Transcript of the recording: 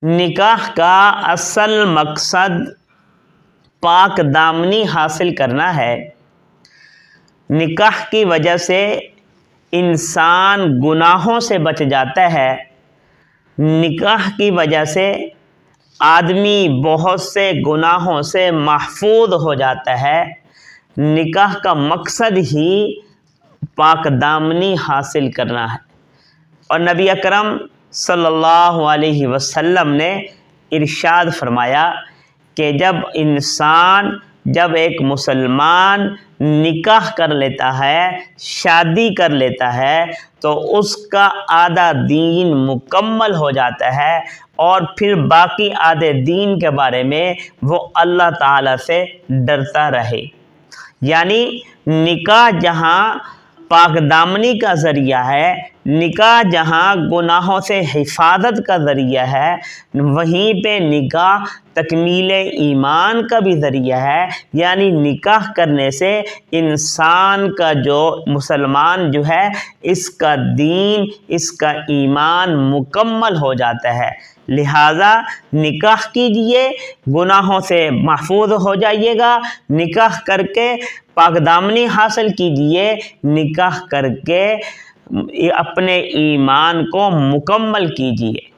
نکاح کا اصل مقصد پاک دامنی حاصل کرنا ہے۔ نکاح کی وجہ سے انسان گناہوں سے بچ جاتا ہے۔ نکاح کی وجہ سے آدمی بہت سے گناہوں سے محفوظ ہو جاتا ہے۔ نکاح کا مقصد ہی پاک دامنی حاصل کرنا ہے، اور نبی اکرم صلی اللہ علیہ وسلم نے ارشاد فرمایا کہ جب ایک مسلمان نکاح کر لیتا ہے، شادی کر لیتا ہے، تو اس کا آدھا دین مکمل ہو جاتا ہے، اور پھر باقی آدھے دین کے بارے میں وہ اللہ تعالیٰ سے ڈرتا رہے۔ یعنی نکاح جہاں پاک دامنی کا ذریعہ ہے، نکاح جہاں گناہوں سے حفاظت کا ذریعہ ہے، وہیں پہ نکاح تکمیل ایمان کا بھی ذریعہ ہے۔ یعنی نکاح کرنے سے انسان کا مسلمان جو ہے، اس کا دین، اس کا ایمان مکمل ہو جاتا ہے۔ لہٰذا نکاح کیجئے، گناہوں سے محفوظ ہو جائیے گا۔ نکاح کر کے پاک دامنی حاصل کیجئے، نکاح کر کے اپنے ایمان کو مکمل کیجئے۔